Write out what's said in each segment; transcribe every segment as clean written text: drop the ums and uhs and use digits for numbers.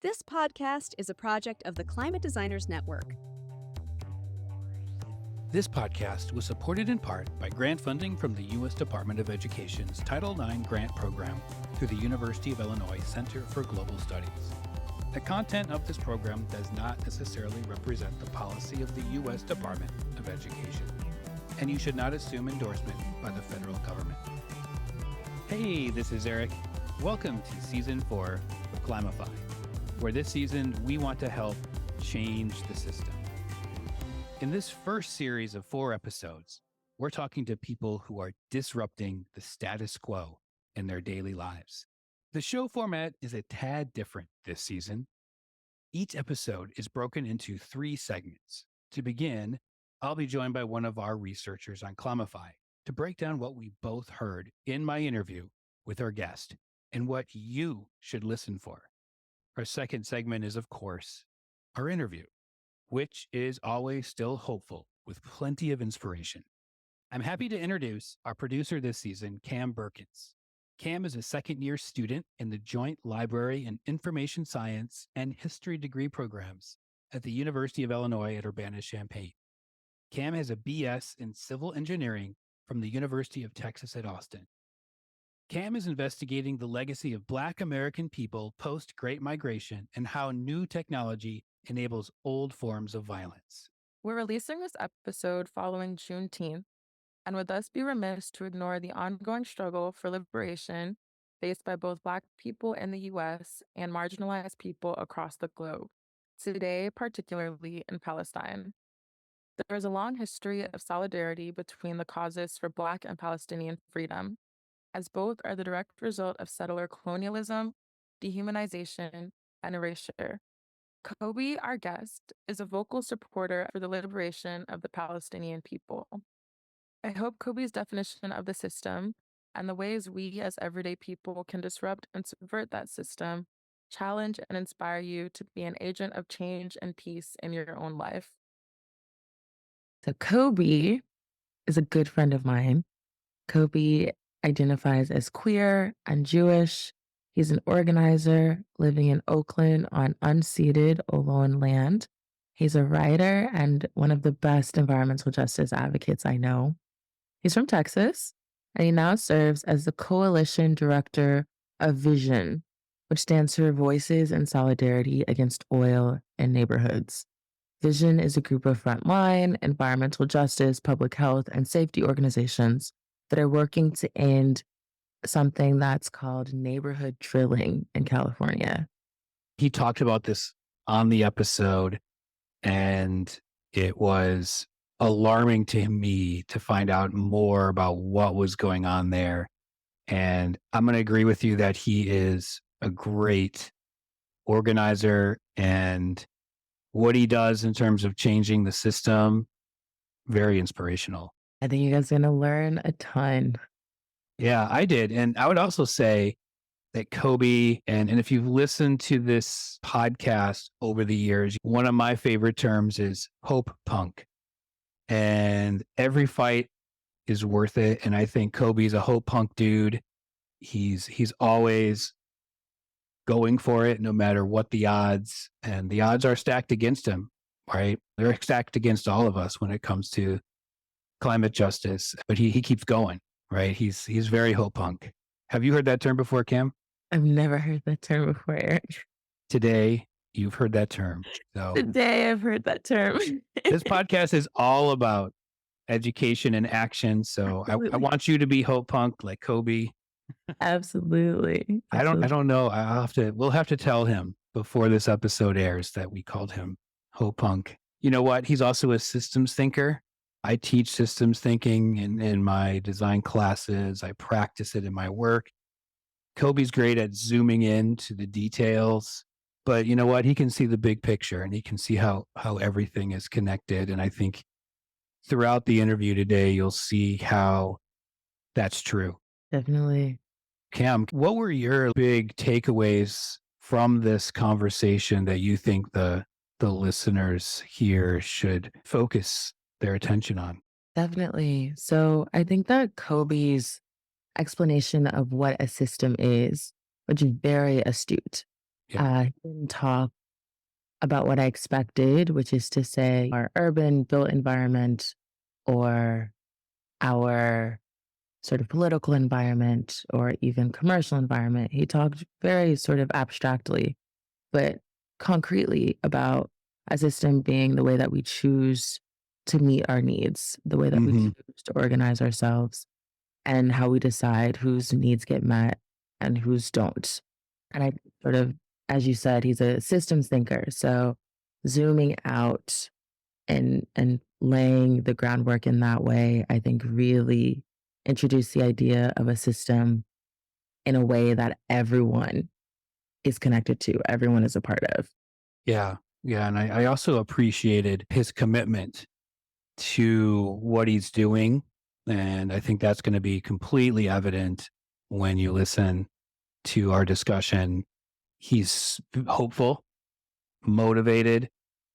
This podcast is a project of the Climate Designers Network. This podcast was supported in part by grant funding from the U.S. Department of Education's Title IX grant program through the University of Illinois Center for Global Studies. The content of this program does not necessarily represent the policy of the U.S. Department of Education, and you should not assume endorsement by the federal government. Hey, this is Eric. Welcome to Season 4 of Climify, where this season we want to help change the system. In this first series of 4 episodes, we're talking to people who are disrupting the status quo in their daily lives. The show format is a tad different this season. Each episode is broken into 3 segments. To begin, I'll be joined by one of our researchers on Climify to break down what we both heard in my interview with our guest and what you should listen for. Our second segment is, of course, our interview, which is always still hopeful with plenty of inspiration. I'm happy to introduce our producer this season, Cam Berkins. Cam is a second-year student in the Joint Library and Information Science and History degree programs at the University of Illinois at Urbana-Champaign. Cam has a BS in Civil Engineering from the University of Texas at Austin. Cam is investigating the legacy of Black American people post-Great Migration and how new technology enables old forms of violence. We're releasing this episode following Juneteenth, and would thus be remiss to ignore the ongoing struggle for liberation faced by both Black people in the U.S. and marginalized people across the globe, today particularly in Palestine. There is a long history of solidarity between the causes for Black and Palestinian freedom, as both are the direct result of settler colonialism, dehumanization, and erasure. Kobi, our guest, is a vocal supporter for the liberation of the Palestinian people. I hope Kobi's definition of the system and the ways we as everyday people can disrupt and subvert that system challenge and inspire you to be an agent of change and peace in your own life. So Kobi is a good friend of mine. Kobi identifies as queer and Jewish. He's an organizer living in Oakland on unceded Ohlone land. He's a writer and one of the best environmental justice advocates I know. He's from Texas, and he now serves as the Coalition Director of Vision, which stands for Voices in Solidarity Against Oil in Neighborhoods. Vision is a group of frontline environmental justice, public health, and safety organizations that are working to end something that's called neighborhood drilling in California. He talked about this on the episode, and it was alarming to me to find out more about what was going on there. And I'm going to agree with you that he is a great organizer, and what he does in terms of changing the system, very inspirational. I think you guys are going to learn a ton. Yeah, I did. And I would also say that Kobi, and if you've listened to this podcast over the years, one of my favorite terms is hope punk. And every fight is worth it. And I think Kobi's a hope punk dude. He's always going for it, no matter what the odds. And the odds are stacked against him, right? They're stacked against all of us when it comes to climate justice. But he keeps going, right? He's very hope punk. Have you heard that term before, Cam? I've never heard that term before, Eric. Today, you've heard that term. So Today, I've heard that term. This podcast is all about education and action. So I want you to be hope punk like Kobi. Absolutely. I don't know. We'll have to tell him before this episode airs that we called him hope punk. You know what? He's also a systems thinker. I teach systems thinking in my design classes. I practice it in my work. Kobi's great at zooming in to the details, but you know what? He can see the big picture, and he can see how everything is connected. And I think throughout the interview today, you'll see how that's true. Definitely. Cam, what were your big takeaways from this conversation that you think the listeners here should focus their attention on? Definitely. So I think that Kobi's explanation of what a system is, which is very astute. Yeah. He didn't talk about what I expected, which is to say our urban built environment or our sort of political environment or even commercial environment. He talked very sort of abstractly, but concretely about a system being the way that we choose to meet our needs, the way that we Hmm. choose to organize ourselves, and how we decide whose needs get met and whose don't. And I sort of, as you said, he's a systems thinker. So zooming out and laying the groundwork in that way, I think really introduced the idea of a system in a way that everyone is connected to, everyone is a part of. Yeah. Yeah. And I also appreciated his commitment to what he's doing. And I think that's going to be completely evident when you listen to our discussion. He's hopeful, motivated,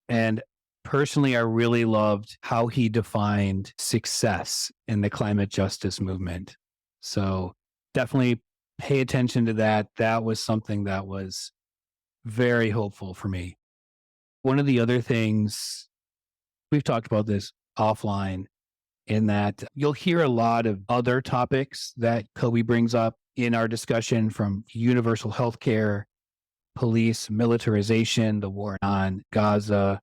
and personally, I really loved how he defined success in the climate justice movement. So definitely pay attention to that. That was something that was very hopeful for me. One of the other things, we've talked about this offline, in that you'll hear a lot of other topics that Kobe brings up in our discussion, from universal health care, police militarization, the war on Gaza,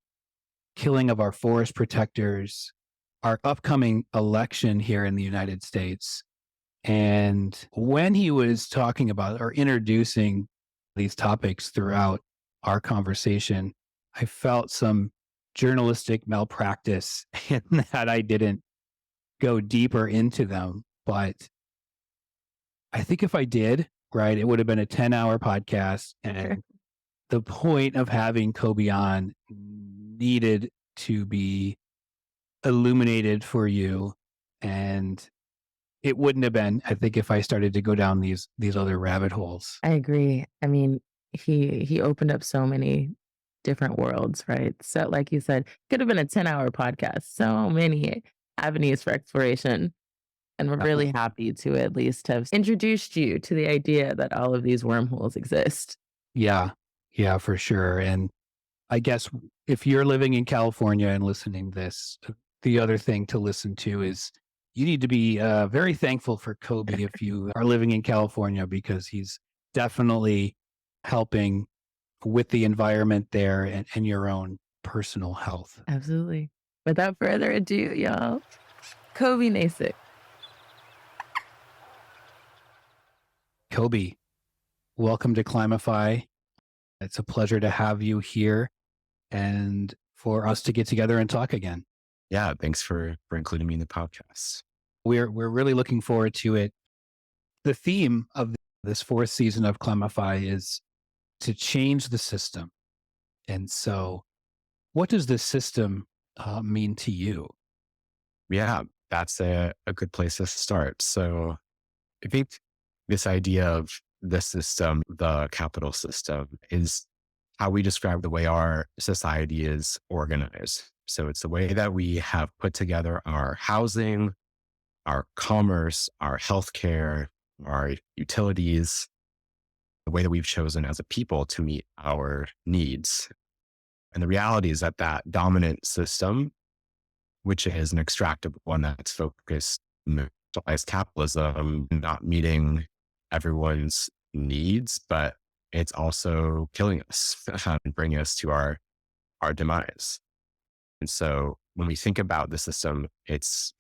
killing of our forest protectors, our upcoming election here in the United States. And when he was talking about or introducing these topics throughout our conversation, I felt some journalistic malpractice in that I didn't go deeper into them. But I think if I did, right, it would have been a 10-hour podcast. And the point of having Kobe on needed to be illuminated for you. And it wouldn't have been, I think, if I started to go down these other rabbit holes. I agree. I mean, he opened up so many different worlds, right? So like you said, could have been a 10-hour podcast. So many avenues for exploration. And we're Uh, really happy to at least have introduced you to the idea that all of these wormholes exist. Yeah, yeah, for sure. And I guess if you're living in California and listening to this, the other thing to listen to is you need to be very thankful for Kobe if you are living in California, because he's definitely helping with the environment there, and your own personal health. Absolutely. Without further ado, y'all, Kobe Naseck. Kobe, welcome to Climify. It's a pleasure to have you here and for us to get together and talk again. Yeah, thanks for including me in the podcast. We're really looking forward to it. The theme of this fourth season of Climify is to change the system. And so, what does this system mean to you? Yeah, that's a good place to start. So I think this idea of the system, the capital system, is how we describe the way our society is organized. So it's the way that we have put together our housing, our commerce, our healthcare, our utilities, the way that we've chosen as a people to meet our needs. And the reality is that that dominant system, which is an extractive one that's focused on socialized capitalism, not meeting everyone's needs, but it's also killing us and bringing us to our demise. And so when we think about the system, it's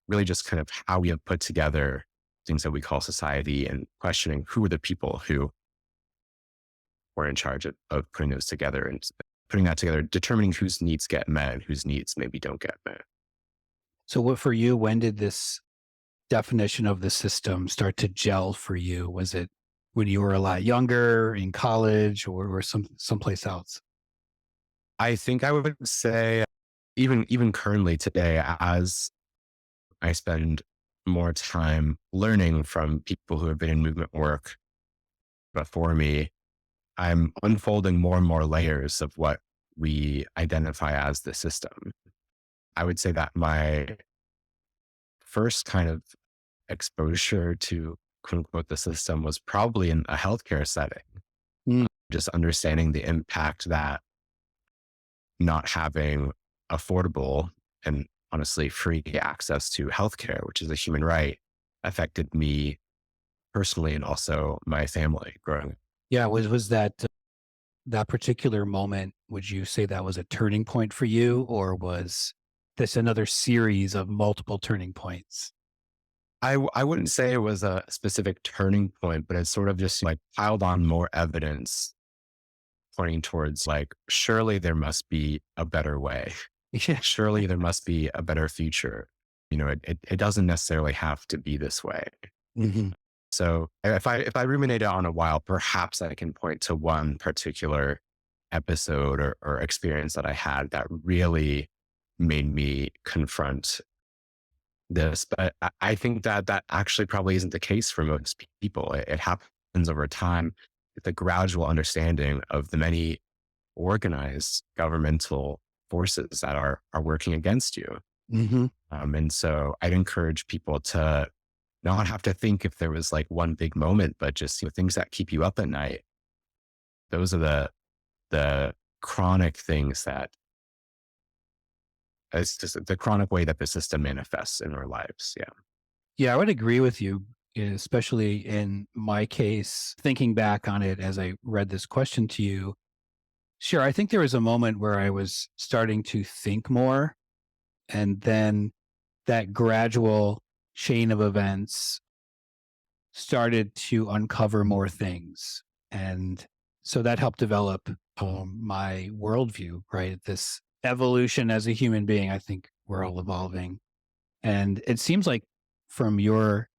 really just kind of how we have put together things that we call society, and questioning who are the people who were in charge of putting those together, and putting that together, determining whose needs get met and whose needs maybe don't get met. So, what for you? When did this definition of the system start to gel for you? Was it when you were a lot younger, in college, or someplace else? I think I would say even currently today, as I spend more time learning from people who have been in movement work before me, I'm unfolding more and more layers of what we identify as the system. I would say that my first kind of exposure to quote unquote the system was probably in a healthcare setting. Mm. just understanding the impact that not having affordable and honestly free access to healthcare, which is a human right, affected me personally and also my family growing up. Yeah, was that particular moment, would you say that was a turning point for you, or was this another series of multiple turning points? I wouldn't say it was a specific turning point, but it's sort of just like piled on more evidence pointing towards like, surely there must be a better way. Yeah. Surely there must be a better future. It doesn't necessarily have to be this way. Mhm. So if I ruminate it on a while, perhaps I can point to one particular episode or experience that I had that really made me confront this. But I think that that actually probably isn't the case for most people. It happens over time with a gradual understanding of the many organized governmental forces that are working against you. Mhm. And so I'd encourage people to not have to think if there was like one big moment, but just things that keep you up at night. Those are the chronic things that it's just the chronic way that the system manifests in our lives. Yeah. Yeah, I would agree with you, especially in my case, thinking back on it as I read this question to you. Sure, I think there was a moment where I was starting to think more, and then that gradual chain of events started to uncover more things. And so that helped develop my worldview, right? This evolution as a human being, I think we're all evolving. And it seems like from your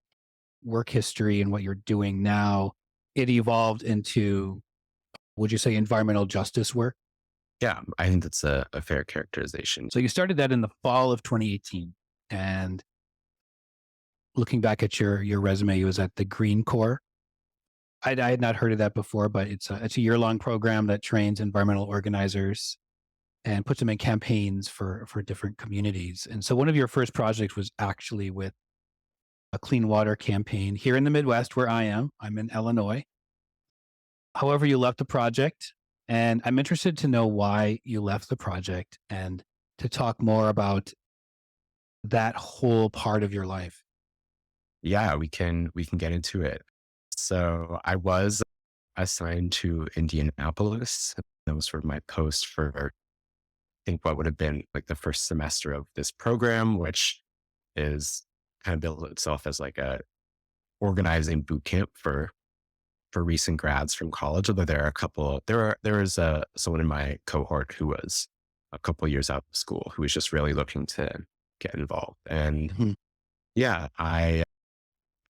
work history and what you're doing now, it evolved into, would you say, environmental justice work? Yeah. I think that's a fair characterization. So you started that in the fall of 2018. And looking back at your resume, you was at the Green Corps. I had not heard of that before, but it's a year-long program that trains environmental organizers and puts them in campaigns for different communities. And so one of your first projects was actually with a clean water campaign here in the Midwest where I am. I'm in Illinois. However, you left the project, and I'm interested to know why you left the project and to talk more about that whole part of your life. Yeah, we can get into it. So I was assigned to Indianapolis. That was sort of my post for I think what would have been like the first semester of this program, which is kind of built itself as like a organizing boot camp for recent grads from college. Although there are a couple, there was someone in my cohort who was a couple years out of school who was just really looking to get involved. And Mhm. yeah, I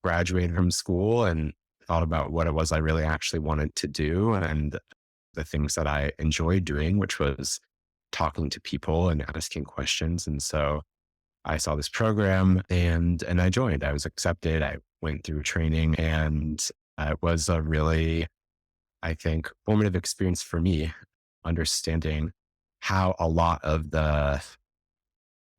graduated from school and thought about what it was I really actually wanted to do and the things that I enjoyed doing, which was talking to people and asking questions. And so I saw this program and I joined. I was accepted. I went through training and it was a really, I think, formative experience for me, understanding how a lot of the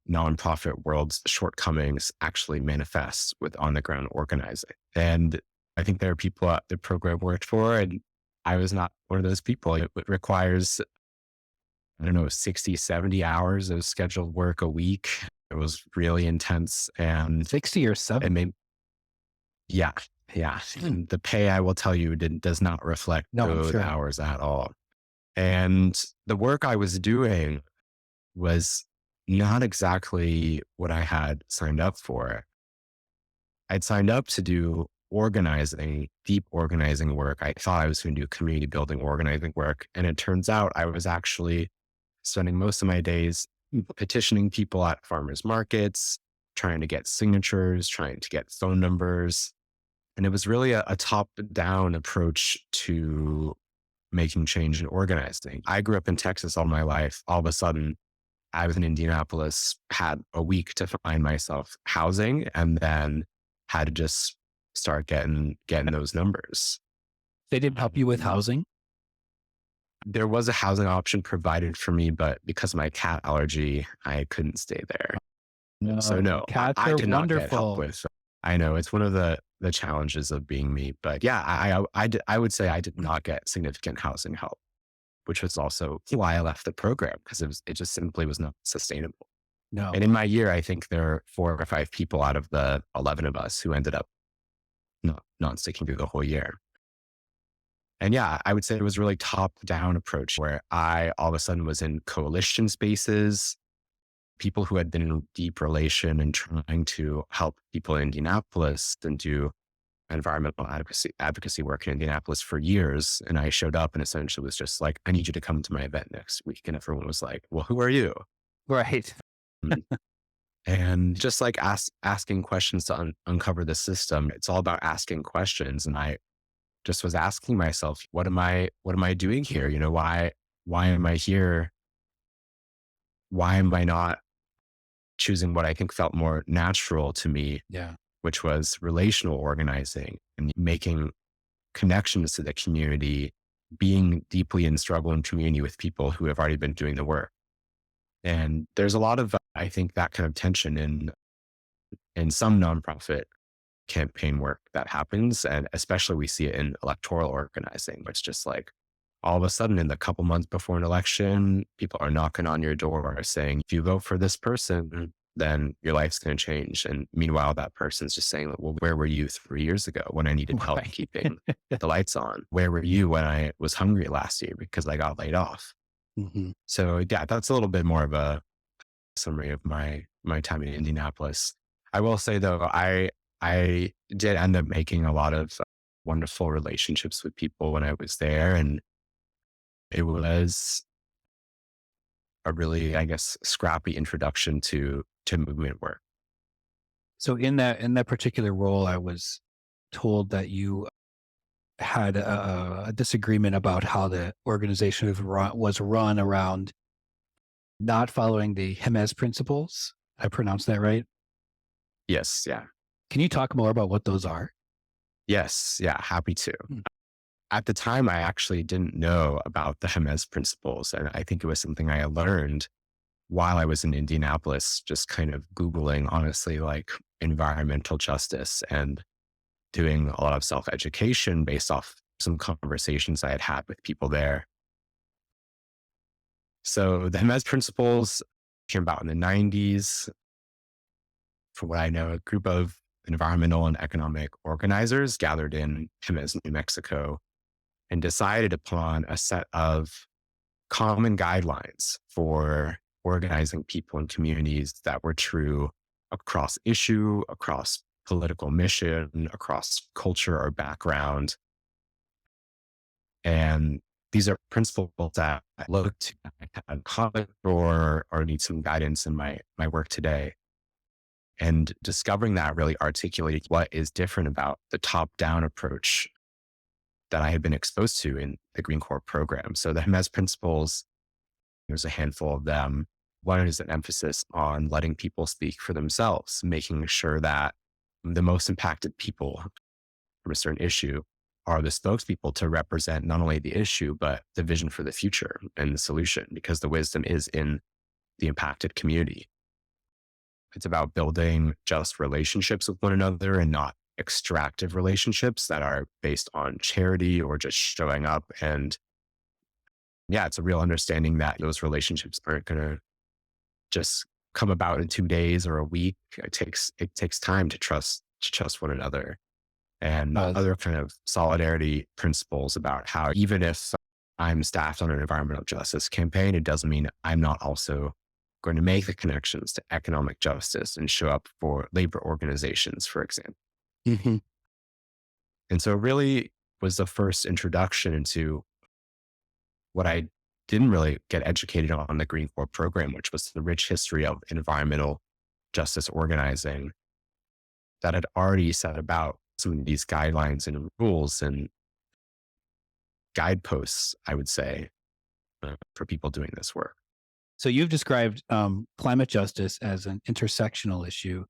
nonprofit world's shortcomings actually manifest with on the ground organizing. And I think there are people at the program worked for, and I was not one of those people. It requires, I don't know, 60, 70 hours of scheduled work a week. It was really intense. And 60 or it 70. made, yeah, yeah. And the pay, I will tell you, does not reflect No, I'm those sure. hours at all. And the work I was doing was not exactly what I had signed up for. I'd signed up to do organizing, deep organizing work. I thought I was going to do community building organizing work. And it turns out I was actually spending most of my days petitioning people at farmers markets, trying to get signatures, trying to get phone numbers. And it was really a top down approach to making change and organizing. I grew up in Texas all my life. All of a sudden, I was in Indianapolis, had a week to find myself housing, and then had to just start getting those numbers. They didn't help you with housing? There was a housing option provided for me, but because of my cat allergy, I couldn't stay there. So no, Cats I are did not get help wonderful. with. I know it's one of the the challenges of being me. But yeah, I would say I did not get significant housing help, which was also why I left the program, because it just simply was not sustainable. No. And in my year, I think there are 4 or 5 people out of the 11 of us who ended up not sticking through the whole year. And yeah, I would say it was really top down approach where I all of a sudden was in coalition spaces, people who had been in deep relation and trying to help people in Indianapolis and do environmental advocacy work in Indianapolis for years. And I showed up and essentially was just like, I need you to come to my event next week. And everyone was like, well, who are you? Right. And just like asking questions to uncover the system. It's all about asking questions. And I just was asking myself, what am I doing here? Why am I here? Why am I not choosing what I think felt more natural to me, Yeah. which was relational organizing and making connections to the community, being deeply in struggle and community with people who have already been doing the work. And there's a lot of, I think, that kind of tension in some nonprofit campaign work that happens. And especially we see it in electoral organizing, where it's just like all of a sudden in the couple months before an election, people are knocking on your door saying, if you vote for this person, then your life's going to change. And meanwhile, that person's just saying, well, where were you 3 years ago when I needed help keeping the lights on? Where were you when I was hungry last year because I got laid off? Mm-hmm. So yeah, that's a little bit more of a summary of my time in Indianapolis. I will say though, I did end up making a lot of wonderful relationships with people when I was there. And it was a really, I guess, scrappy introduction to movement work. So in that particular role, I was told that you had a disagreement about how the organization was run around not following the Hermes principles. I pronounced that right? Yes. Yeah. Can you talk more about what those are? Yes. Yeah. Happy to. At the time, I actually didn't know about the Hermes principles. And I think it was something I learned while I was in Indianapolis, just kind of Googling, honestly, like environmental justice and doing a lot of self-education based off some conversations I had had with people there. So the Hermes principles came about in the 90s. From what I know, a group of environmental and economic organizers gathered in Hermes, New Mexico, and decided upon a set of common guidelines for organizing people and communities that were true across issue, across political mission, across culture or background. And these are principles that I look to comment or need some guidance in my work today. And discovering that really articulated what is different about the top-down approach that I had been exposed to in the Green Corps program. So the Hermes principles, there's a handful of them. One is an emphasis on letting people speak for themselves, making sure that the most impacted people from a certain issue are the spokespeople to represent not only the issue, but the vision for the future and the solution, because the wisdom is in the impacted community. It's about building just relationships with one another and not extractive relationships that are based on charity or just showing up. And yeah, it's a real understanding that those relationships aren't going to just come about in 2 days or a week. It takes time to trust one another. And other kind of solidarity principles about how even if I'm staffed on an environmental justice campaign, it doesn't mean I'm not also going to make the connections to economic justice and show up for labor organizations, for example. Mm-hmm. And so it really was the first introduction into what I didn't really get educated on the Green Corps program, which was the rich history of environmental justice organizing that had already set about some of these guidelines and rules and guideposts, I would say, for people doing this work. So you've described climate justice as an intersectional issue.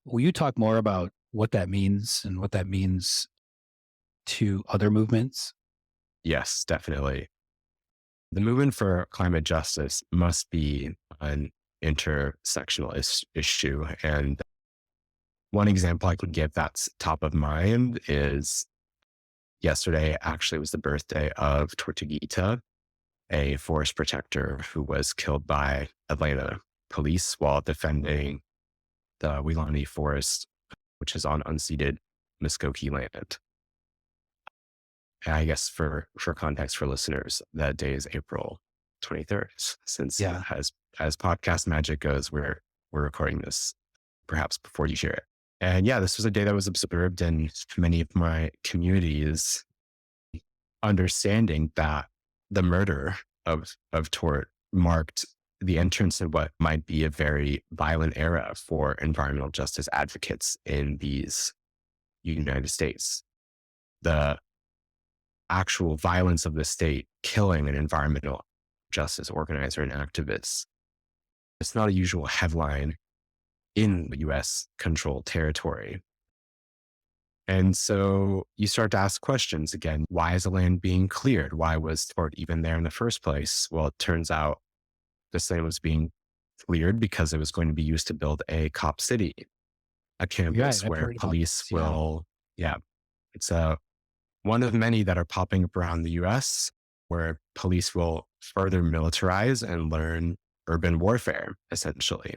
Will you talk more about what that means and what that means to other movements? Yes, definitely. The movement for climate justice must be an intersectional issue. And One example I could give that's top of mind is yesterday actually was the birthday of Tortuguita, a forest protector who was killed by Atlanta police while defending the Weelaunee Forest, which is on unceded Muskogee land. And I guess for context for listeners, that day is April 23rd. Since Yeah. as podcast magic goes, we're recording this perhaps before you hear it. And yeah, this was a day that was observed in many of my communities, understanding that the murder of Tort marked the entrance of what might be a very violent era for environmental justice advocates in these United States. The actual violence of the state killing an environmental justice organizer and activist. It's not a usual headline in the US controlled territory. And so you start to ask questions again. Why is the land being cleared? Why was Tort even there in the first place? Well, it turns out this land was being cleared because it was going to be used to build a cop city, a campus I've where heard about police this, yeah. will, it's one of many that are popping up around the US where police will further militarize and learn urban warfare, essentially.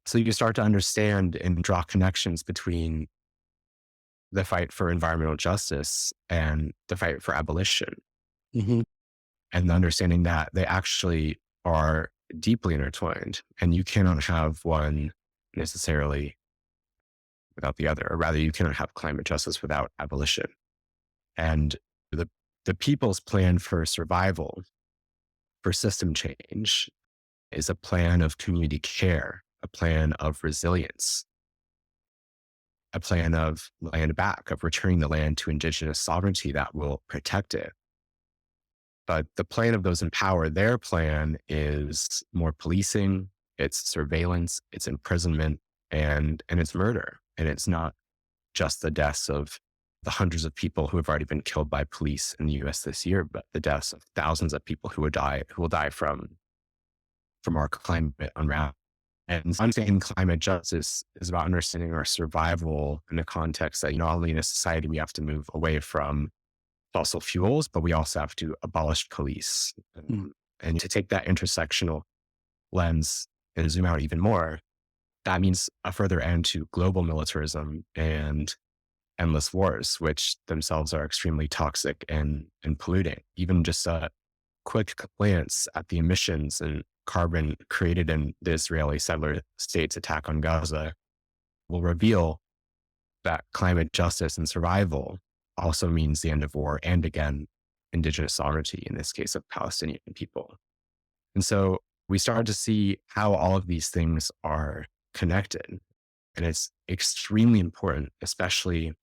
So you start to understand and draw connections between the fight for environmental justice and the fight for abolition. And the understanding that they actually are deeply intertwined and you cannot have one necessarily without the other, or rather you cannot have climate justice without abolition. And the people's plan for survival, for system change, is a plan of community care, a plan of resilience, a plan of land back, of returning the land to indigenous sovereignty that will protect it. But the plan of those in power, their plan is more policing, it's surveillance, it's imprisonment, and it's murder. And it's not just the deaths of the hundreds of people who have already been killed by police in the US this year, but the deaths of thousands of people who will die from our climate unravel. And understanding climate justice is about understanding our survival in the context that not only in a society we have to move away from fossil fuels, but we also have to abolish police. And to take that intersectional lens and zoom out even more, that means a further end to global militarism and endless wars, which themselves are extremely toxic and polluting. Even just a quick glance at the emissions and carbon created in the Israeli settler state's attack on Gaza will reveal that climate justice and survival also means the end of war and, again, indigenous sovereignty, in this case of Palestinian people. And so we started to see how all of these things are connected. And it's extremely important, especially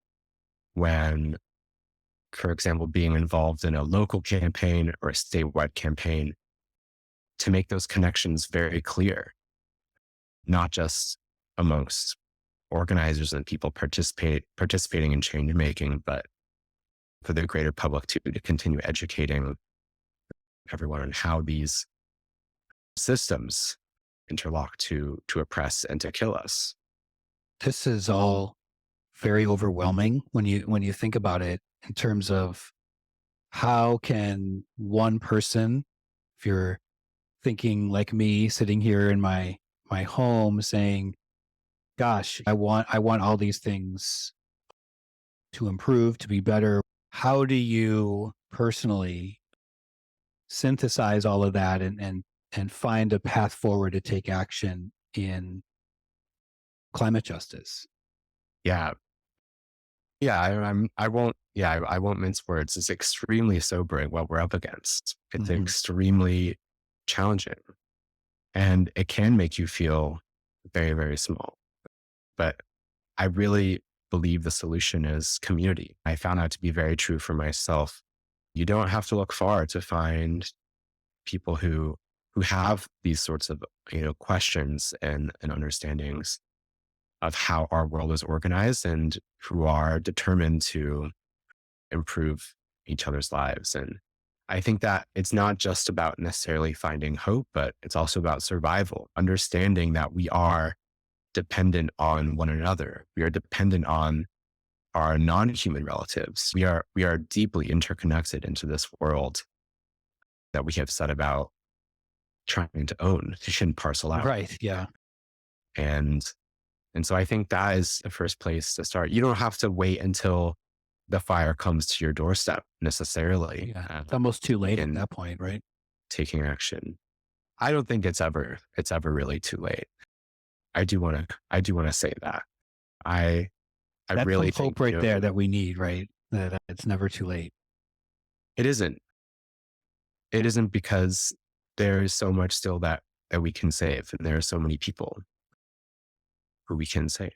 when, for example, being involved in a local campaign or a statewide campaign, to make those connections very clear, not just amongst organizers and people participating in change making, but for the greater public too, to continue educating everyone on how these systems interlock to oppress and to kill us. This is all very overwhelming when you think about it in terms of how can one person, if you're thinking like me, sitting here in my home saying, gosh, I want all these things to improve, to be better. How do you personally synthesize all of that and find a path forward to take action in climate justice? Yeah. I won't mince words. It's extremely sobering what we're up against. It's extremely challenging, and it can make you feel very, very small. But I really believe the solution is community. I found that to be very true for myself. You don't have to look far to find people who have these sorts of questions and understandings of how our world is organized, and who are determined to improve each other's lives. And I think that it's not just about necessarily finding hope, but it's also about survival, understanding that we are dependent on one another. We are dependent on our non-human relatives. We are deeply interconnected into this world that we have set about trying to own and parcel out. Right. Yeah. And so I think that is the first place to start. You don't have to wait until the fire comes to your doorstep necessarily. Yeah. It's almost too late at in that point, right? taking action. I don't think it's ever really too late. I do want to say that. I That's really some hope think, right there that we need, right? That it's never too late. it isn't. It isn't, because there is so much still that we can save, and there are so many people who we can save.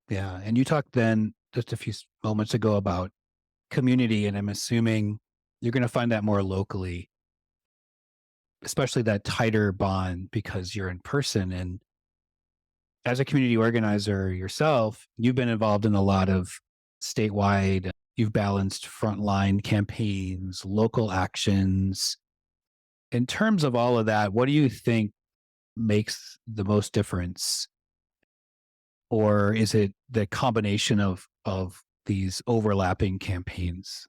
Yeah. And you talked then just a few moments ago about community, and I'm assuming you're going to find that more locally, especially that tighter bond because you're in person. And as a community organizer yourself, you've been involved in a lot of statewide, you've balanced frontline campaigns, local actions. In terms of all of that, what do you think makes the most difference? Or is it the combination of these overlapping campaigns?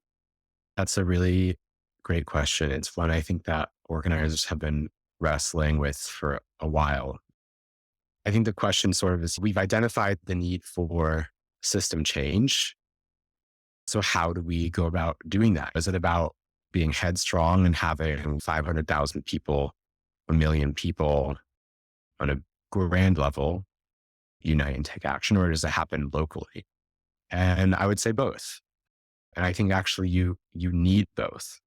That's a really great question. It's one I think that organizers have been wrestling with for a while. I think the question sort of is, we've identified the need for system change. So how do we go about doing that? Is it about being headstrong and having 500,000 people, 1 million people on a grand level unite and take action, or does it happen locally? And I would say both. And I think actually you need both.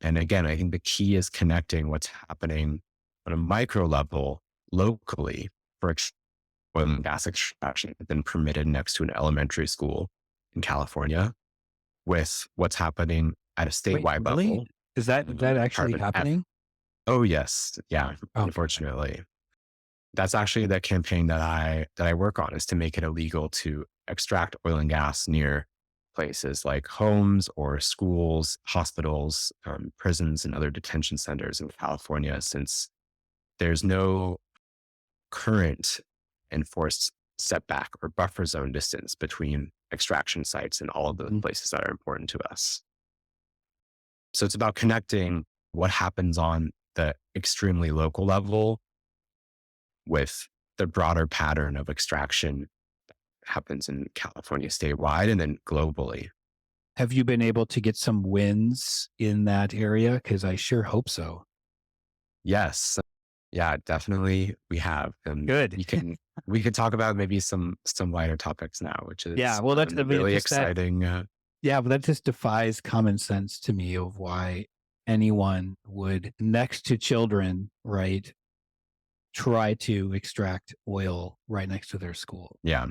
And again, I think the key is connecting what's happening on a micro level locally. For oil and gas extraction has been permitted next to an elementary school in California, with what's happening at a statewide Wait, really? level. Is that actually Department happening? Oh yes. Yeah. Oh, Unfortunately. That's actually the campaign that I work on, is to make it illegal to extract oil and gas near places like homes or schools, hospitals, prisons, and other detention centers in California, since there's no current enforced setback or buffer zone distance between extraction sites and all of those places that are important to us. So it's about connecting what happens on the extremely local level with the broader pattern of extraction that happens in California statewide and then globally. Have you been able to get some wins in that area? Because I sure hope so. Yes. Yeah, definitely we have. And Good. we could talk about maybe some lighter topics now, which is Yeah, well, that's really just that- exciting. Yeah, but that just defies common sense to me of why anyone would, next to children, right, try to extract oil right next to their school. Yeah.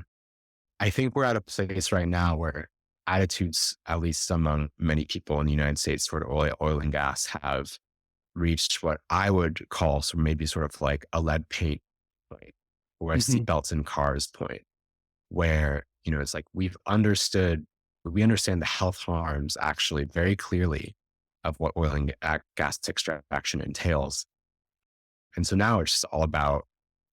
I think we're at a place right now where attitudes, at least among many people in the United States toward oil and gas, have reached what I would call maybe sort of like a lead paint point, or a seatbelts in cars point, where, it's like we understand the health harms actually very clearly of what oil and gas extraction entails. And so now it's just all about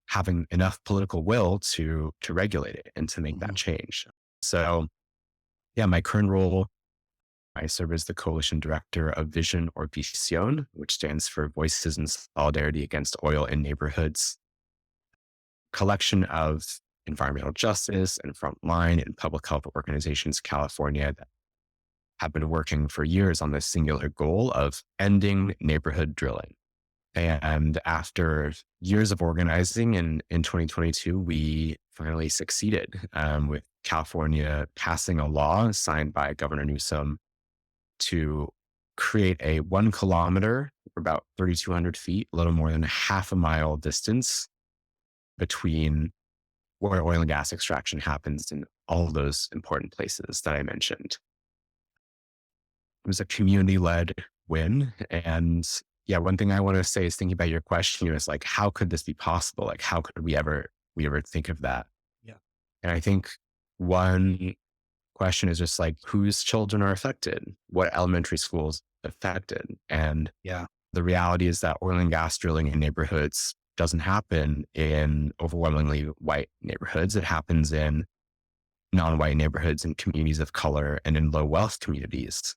having enough political will to regulate it and to make that change. So yeah, my current role, I serve as the coalition director of Vision or Visión, which stands for Voices in Solidarity Against Oil in Neighborhoods, collection of environmental justice and frontline and public health organizations in California that have been working for years on this singular goal of ending neighborhood drilling. And after years of organizing in 2022, we finally succeeded with California passing a law signed by Governor Newsom to create a 1 kilometer, or about 3,200 feet, a little more than half a mile distance between where oil and gas extraction happens in all of those important places that I mentioned. It was a community-led win. And yeah, one thing I want to say is, thinking about your question, is like, how could this be possible? Like, how could we ever think of that? Yeah. And I think one question is just like, whose children are affected? What elementary schools affected? And Yeah. the reality is that oil and gas drilling in neighborhoods doesn't happen in overwhelmingly white neighborhoods. It happens in non-white neighborhoods and communities of color and in low wealth communities,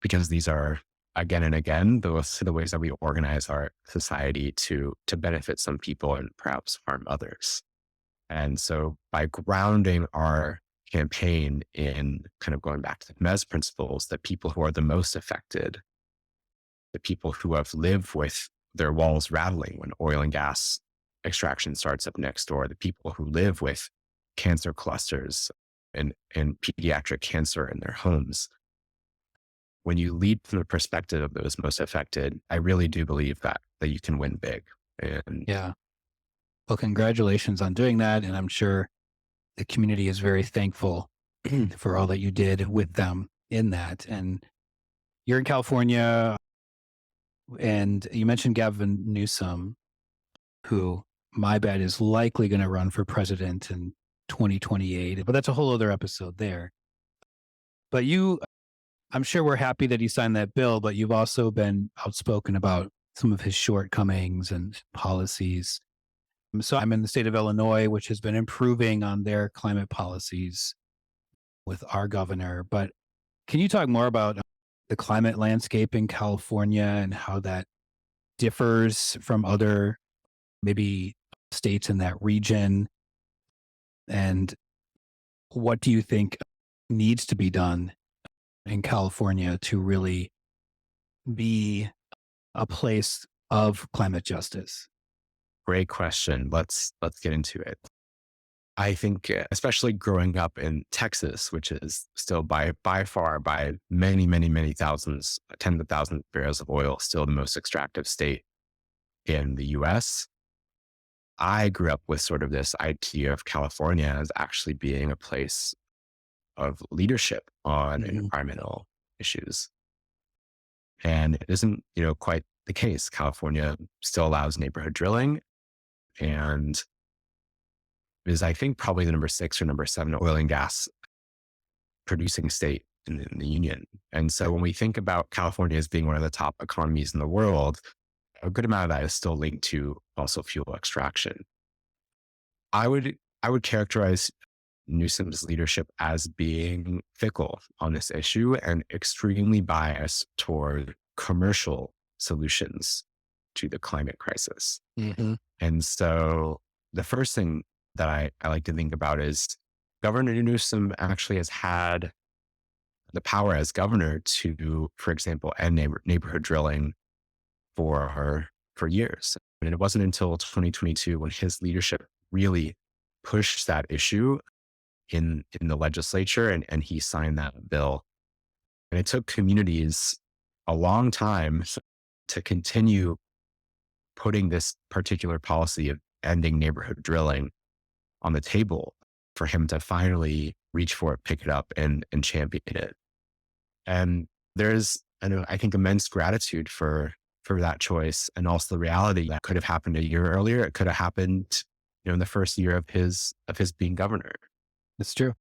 because these are, again and again, the ways that we organize our society to benefit some people and perhaps harm others. And so by grounding our campaign in kind of going back to the MES principles, that people who are the most affected, the people who have lived with their walls rattling when oil and gas extraction starts up next door, the people who live with cancer clusters and pediatric cancer in their homes. When you lead from the perspective of those most affected, I really do believe that you can win big. And Yeah. Well, congratulations on doing that. And I'm sure the community is very thankful for all that you did with them in that. And you're in California, and you mentioned Gavin Newsom, who my bet is likely going to run for president in 2028, but that's a whole other episode there. But I'm sure we're happy that he signed that bill, but you've also been outspoken about some of his shortcomings and policies. So I'm in the state of Illinois, which has been improving on their climate policies with our governor. But can you talk more about the climate landscape in California and how that differs from other maybe states in that region? And what do you think needs to be done in California to really be a place of climate justice? great question. Let's get into it. I think, especially growing up in Texas, which is still by far, by many thousands, tens of thousands of barrels of oil, still the most extractive state in the US. I grew up with sort of this idea of California as actually being a place of leadership on environmental issues. And it isn't, quite the case. California still allows neighborhood drilling and is, I think, probably the number 6 or number 7 oil and gas producing state in the union. And so when we think about California as being one of the top economies in the world, a good amount of that is still linked to fossil fuel extraction. I would characterize Newsom's leadership as being fickle on this issue and extremely biased toward commercial solutions to the climate crisis. And so the first thing that I like to think about is Governor Newsom actually has had the power as governor to, for example, end neighborhood drilling for years. And it wasn't until 2022 when his leadership really pushed that issue in the legislature and he signed that bill. And it took communities a long time to continue putting this particular policy of ending neighborhood drilling on the table for him to finally reach for it, pick it up and champion it. And there's, I think, immense gratitude for that choice. And also the reality that could have happened a year earlier. It could have happened, in the first year of his being governor. That's true.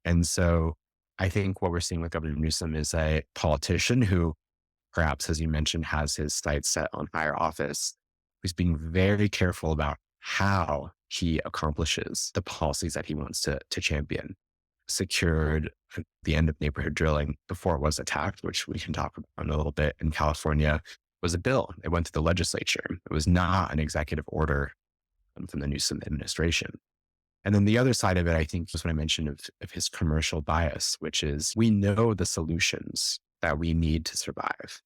And so I think what we're seeing with Governor Newsom is a politician who perhaps, as you mentioned, has his sights set on higher office, who's being very careful about how he accomplishes the policies that he wants to champion. Secured the end of neighborhood drilling before it was attacked, which we can talk about in a little bit, in California, was a bill. It went to the legislature. It was not an executive order from the Newsom administration. And then the other side of it, I think, is what I mentioned of his commercial bias, which is we know the solutions that we need to survive.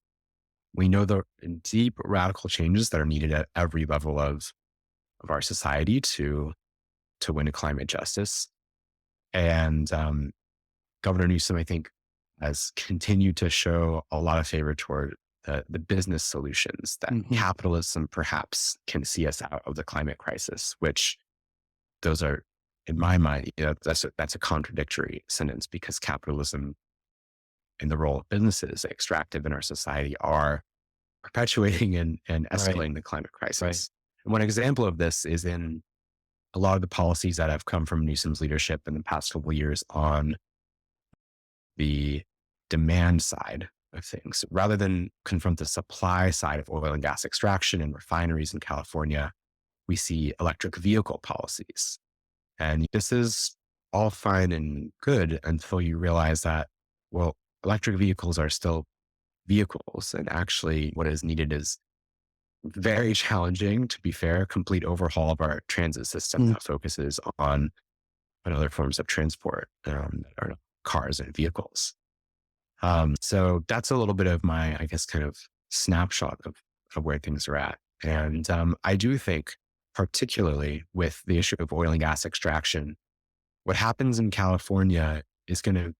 We know the deep radical changes that are needed at every level of our society to win a climate justice. And Governor Newsom, I think, has continued to show a lot of favor toward the business solutions that capitalism perhaps can see us out of the climate crisis, which those are, in my mind, that's a contradictory sentence, because capitalism and the role of businesses extractive in our society are perpetuating and escalating the climate crisis. Right. And one example of this is in a lot of the policies that have come from Newsom's leadership in the past couple of years on the demand side of things. Rather than confront the supply side of oil and gas extraction and refineries in California, we see electric vehicle policies. And this is all fine and good until you realize that, well, electric vehicles are still vehicles. And actually, what is needed is very challenging, to be fair, complete overhaul of our transit system that focuses on other forms of transport, or cars and vehicles. So that's a little bit of my, I guess, kind of snapshot of where things are at. And I do think, particularly with the issue of oil and gas extraction, what happens in California is going to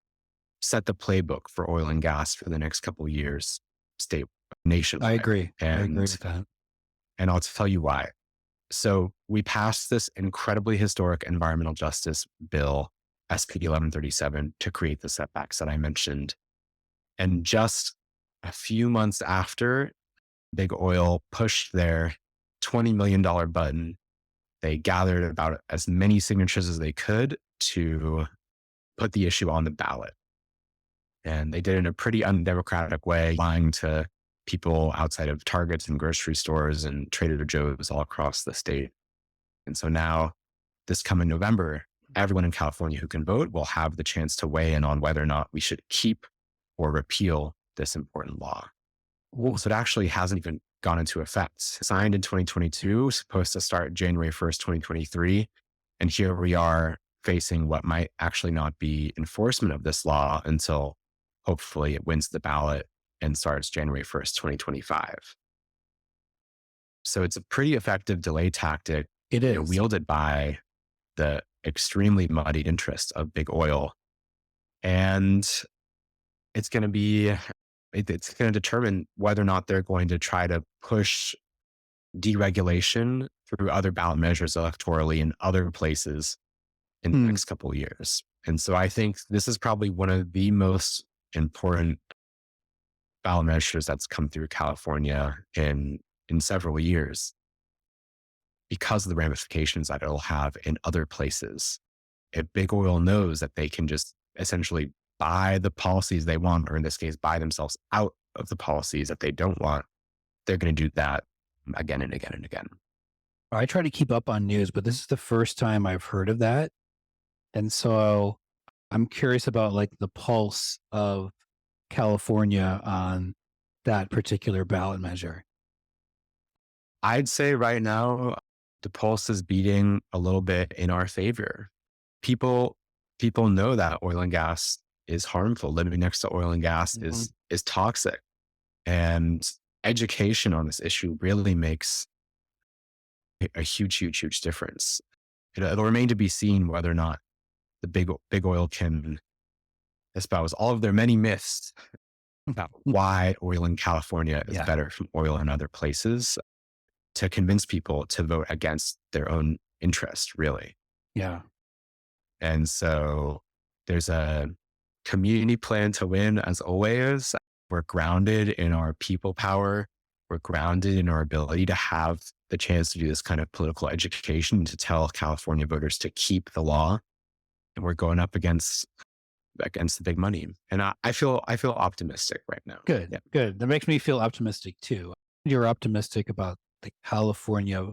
set the playbook for oil and gas for the next couple of years, nationwide. I agree. I agree And, with that. and I'll tell you why. So we passed this incredibly historic environmental justice bill, SB 1137, to create the setbacks that I mentioned. And just a few months after, Big Oil pushed their $20 million button, they gathered about as many signatures as they could to put the issue on the ballot. And they did it in a pretty undemocratic way, lying to people outside of Targets and grocery stores and Trader Joe's all across the state. And so now, this coming November, everyone in California who can vote will have the chance to weigh in on whether or not we should keep or repeal this important law. So it actually hasn't even gone into effect. Signed in 2022, supposed to start January 1st, 2023. And here we are facing what might actually not be enforcement of this law until hopefully it wins the ballot and starts January 1st, 2025. So it's a pretty effective delay tactic. It is. Wielded by the extremely muddied interest of Big Oil. And it's going to determine whether or not they're going to try to push deregulation through other ballot measures electorally in other places in the next couple of years. And so I think this is probably one of the most important ballot measures that's come through California in several years, because of the ramifications that it'll have in other places. If Big Oil knows that they can just essentially buy the policies they want, or in this case, buy themselves out of the policies that they don't want, they're going to do that again and again and again. I try to keep up on news, but this is the first time I've heard of that. And so I'm curious about like the pulse of California on that particular ballot measure. I'd say right now, the pulse is beating a little bit in our favor. People know that oil and gas is harmful. Living next to oil and gas is toxic. And education on this issue really makes a huge difference. It'll remain to be seen whether or not the Big Oil can espouse all of their many myths about why oil in California is better from oil in other places, to convince people to vote against their own interest, really. Yeah. And so there's a community plan to win, as always. We're grounded in our people power. We're grounded in our ability to have the chance to do this kind of political education, to tell California voters to keep the law. And we're going up against the big money. And I feel optimistic right now. Good. Yeah. Good. That makes me feel optimistic too. You're optimistic about the California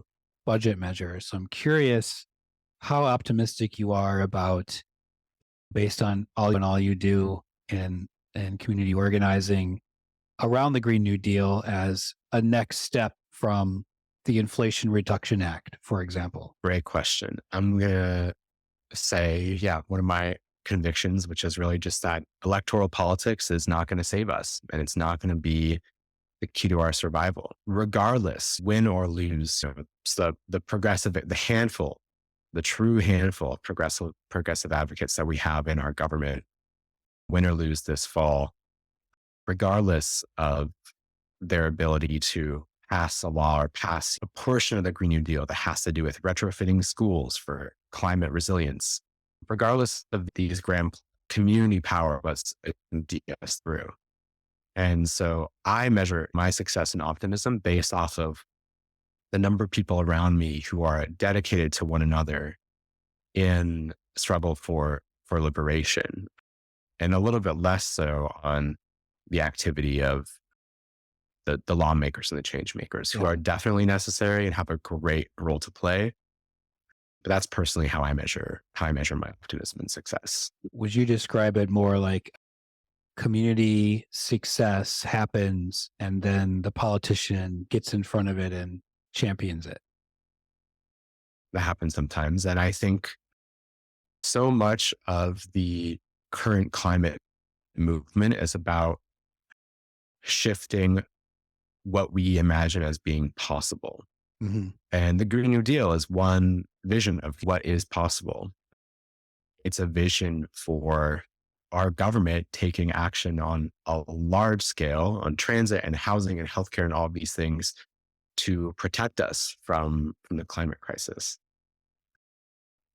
budget measure. So I'm curious how optimistic you are about, based on all you do in community organizing around the Green New Deal as a next step from the Inflation Reduction Act, for example. Great question. I'm going to say, one of my convictions, which is really just that electoral politics is not going to save us, and it's not going to be the key to our survival, regardless, win or lose. So the progressive, the true handful of progressive advocates that we have in our government, win or lose this fall, regardless of their ability to pass a law or pass a portion of the Green New Deal that has to do with retrofitting schools for climate resilience, regardless of these grand community power was us through. And so I measure my success and optimism based off of the number of people around me who are dedicated to one another in struggle for liberation, and a little bit less so on the activity of the lawmakers and the change makers, who Yeah. are definitely necessary and have a great role to play. But that's personally how I measure my optimism and success. Would you describe it more like community success happens and then the politician gets in front of it and champions it? That happens sometimes. And I think so much of the current climate movement is about shifting what we imagine as being possible. Mhm. And the Green New Deal is one vision of what is possible. It's a vision for our government taking action on a large scale on transit and housing and healthcare and all of these things to protect us from the climate crisis.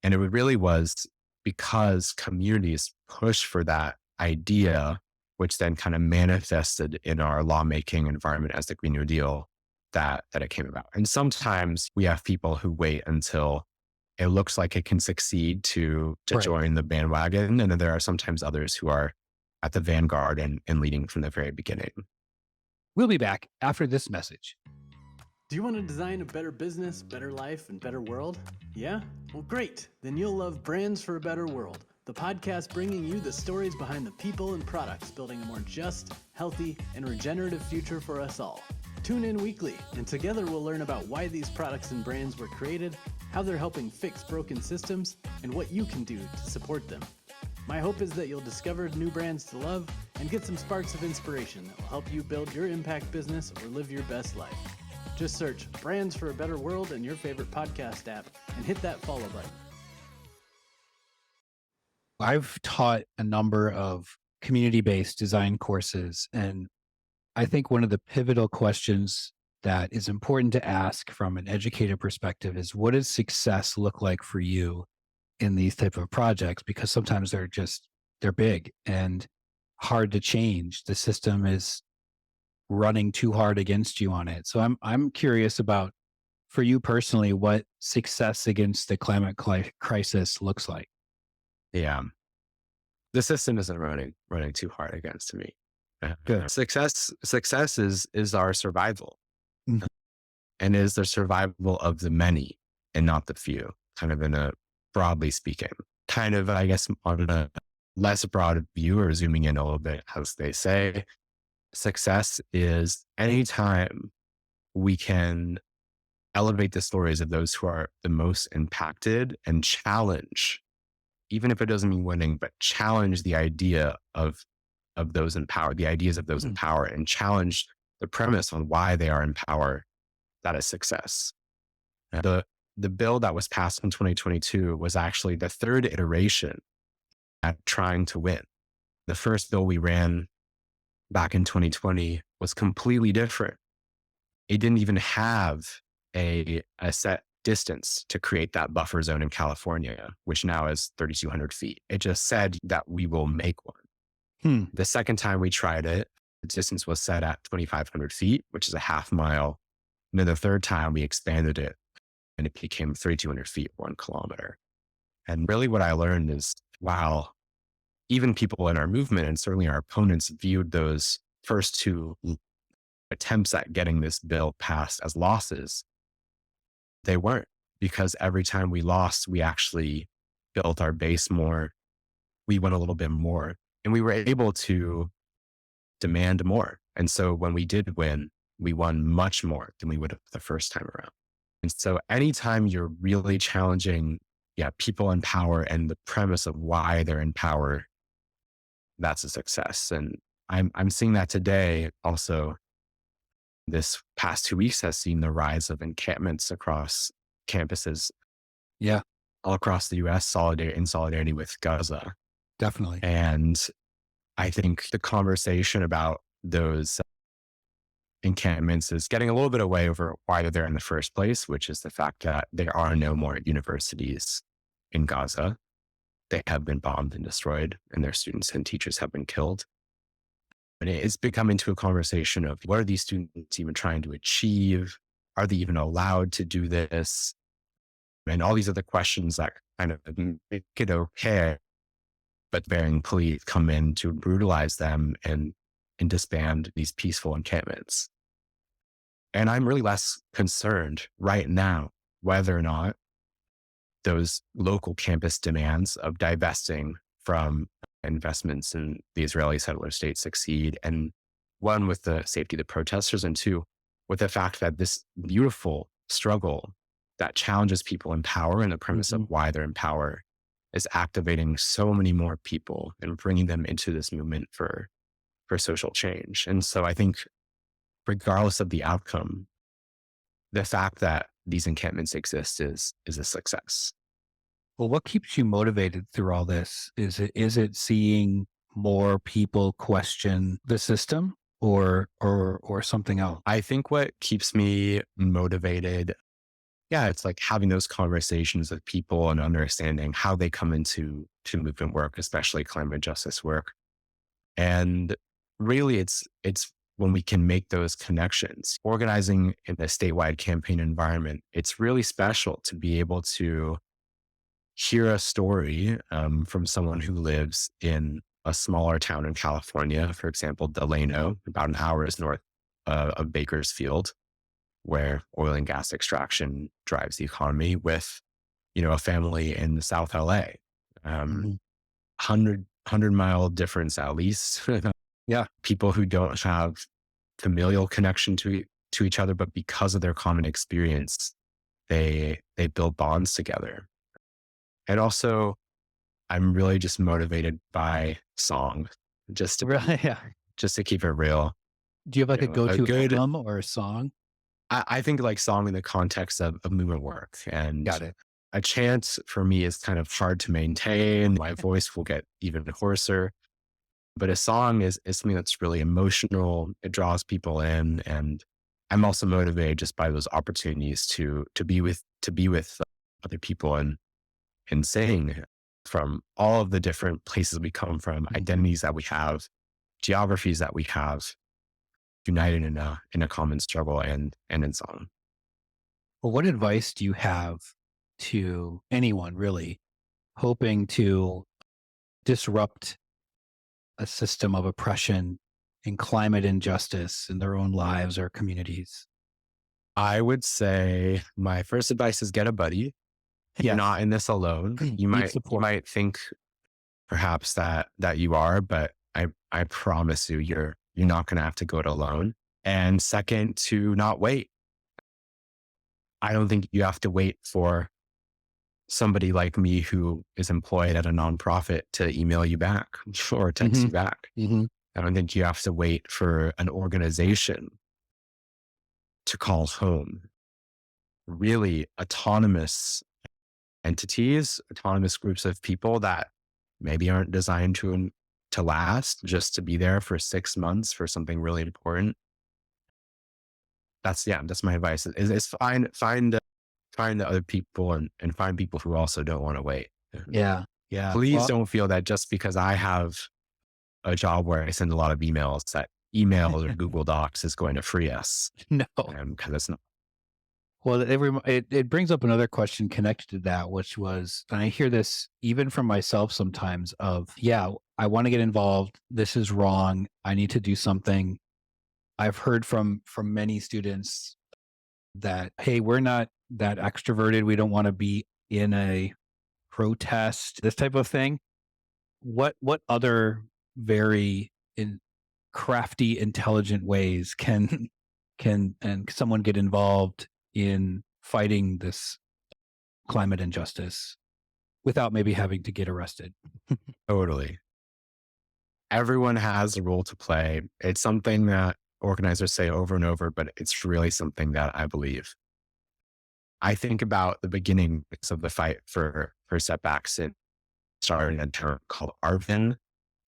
And it really was because communities pushed for that idea, which then kind of manifested in our lawmaking environment as the Green New Deal, that it came about. And sometimes we have people who wait until it looks like it can succeed to Right. join the bandwagon. And then there are sometimes others who are at the vanguard and leading from the very beginning. We'll be back after this message. Do you want to design a better business, better life, and better world? Yeah? Well, great. Then you'll love Brands for a Better World, the podcast bringing you the stories behind the people and products building a more just, healthy, and regenerative future for us all. Tune in weekly, and together we'll learn about why these products and brands were created, how they're helping fix broken systems, and what you can do to support them. My hope is that you'll discover new brands to love and get some sparks of inspiration that will help you build your impact business or live your best life. Just search Brands for a Better World in your favorite podcast app and hit that follow button. I've taught a number of community-based design courses, and I think one of the pivotal questions that is important to ask from an educator perspective is, what does success look like for you in these type of projects? Because sometimes they're big and hard to change. The system is running too hard against you on it. So I'm curious about, for you personally, what success against the climate crisis looks like. Yeah. The system isn't running too hard against me. Good. Success is our survival. Mhm. And is the survival of the many and not the few, kind of in a broadly speaking. Kind of, I guess, on a less broad view, or zooming in a little bit, as they say, success is anytime we can elevate the stories of those who are the most impacted and challenge, even if it doesn't mean winning, but challenge the idea of those in power, the ideas of those in power, and challenge the premise on why they are in power. That is success. The bill that was passed in 2022 was actually the third iteration at trying to win. The first bill we ran back in 2020 was completely different. It didn't even have a set distance to create that buffer zone in California, which now is 3,200 feet. It just said that we will make one. The second time we tried it, the distance was set at 2,500 feet, which is a half mile. And then the third time we expanded it and it became 3,200 feet, 1 kilometer. And really what I learned is, wow, even people in our movement and certainly our opponents viewed those first two attempts at getting this bill passed as losses. They weren't, because every time we lost, we actually built our base more. We went a little bit more, and we were able to demand more. And so when we did win, we won much more than we would have the first time around. And so anytime you're really challenging, people in power and the premise of why they're in power, that's a success. And I'm seeing that today also. This past 2 weeks has seen the rise of encampments across campuses. Yeah. All across the US, in solidarity with Gaza. Definitely. And I think the conversation about those encampments is getting a little bit away over why they're there in the first place, which is the fact that there are no more universities in Gaza. They have been bombed and destroyed, and their students and teachers have been killed. And it's become into a conversation of, what are these students even trying to achieve? Are they even allowed to do this? And all these other questions that kind of make it okay, but varying pleas come in to brutalize them and and disband these peaceful encampments. And I'm really less concerned right now whether or not those local campus demands of divesting from investments in the Israeli settler state succeed. And one, with the safety of the protesters, and two, with the fact that this beautiful struggle that challenges people in power and the premise of why they're in power is activating so many more people and bringing them into this movement for social change. And so I think regardless of the outcome, the fact that these encampments exist is a success. Well, what keeps you motivated through all this? Is it seeing more people question the system or something else? I think what keeps me motivated, it's like having those conversations with people and understanding how they come into movement work, especially climate justice work. And really it's when we can make those connections. Organizing in a statewide campaign environment, it's really special to be able to hear a story from someone who lives in a smaller town in California, for example, Delano, about an hour north of Bakersfield, where oil and gas extraction drives the economy, with, a family in South LA, 100-mile difference at least. Yeah. People who don't have familial connection to each other, but because of their common experience, they build bonds together. And also, I'm really just motivated by song, just to keep it real. Do you have like a go-to album or a song? I think like song in the context of movement work. And Got it. A chant for me is kind of hard to maintain. My voice will get even hoarser. But a song is something that's really emotional. It draws people in. And I'm also motivated just by those opportunities to be with other people and sing from all of the different places we come from, identities that we have, geographies that we have, united in a common struggle and in song. Well, what advice do you have to anyone really hoping to disrupt a system of oppression and climate injustice in their own lives or communities? I would say my first advice is get a buddy. You're not in this alone. You might think perhaps that you are, but I promise you, you're not going to have to go it alone. And second, to not wait. I don't think you have to wait for somebody like me who is employed at a nonprofit to email you back or text you back. I don't think you have to wait for an organization to call home. Really autonomous entities, autonomous groups of people that maybe aren't designed to last, just to be there for 6 months for something really important. That's my advice. Is find the other people and find people who also don't want to wait. Yeah. Please don't feel that just because I have a job where I send a lot of emails, that email or Google Docs is going to free us. No, because it's not. Well, it brings up another question connected to that, which was, and I hear this even from myself sometimes of, I want to get involved. This is wrong. I need to do something. I've heard from many students that, hey, we're not that extroverted. We don't want to be in a protest, this type of thing. What other very crafty, intelligent ways can someone get involved in fighting this climate injustice without maybe having to get arrested? Totally. Everyone has a role to play. It's something that organizers say over and over, but it's really something that I believe. I think about the beginnings of the fight for setbacks. It started in a term called Arvin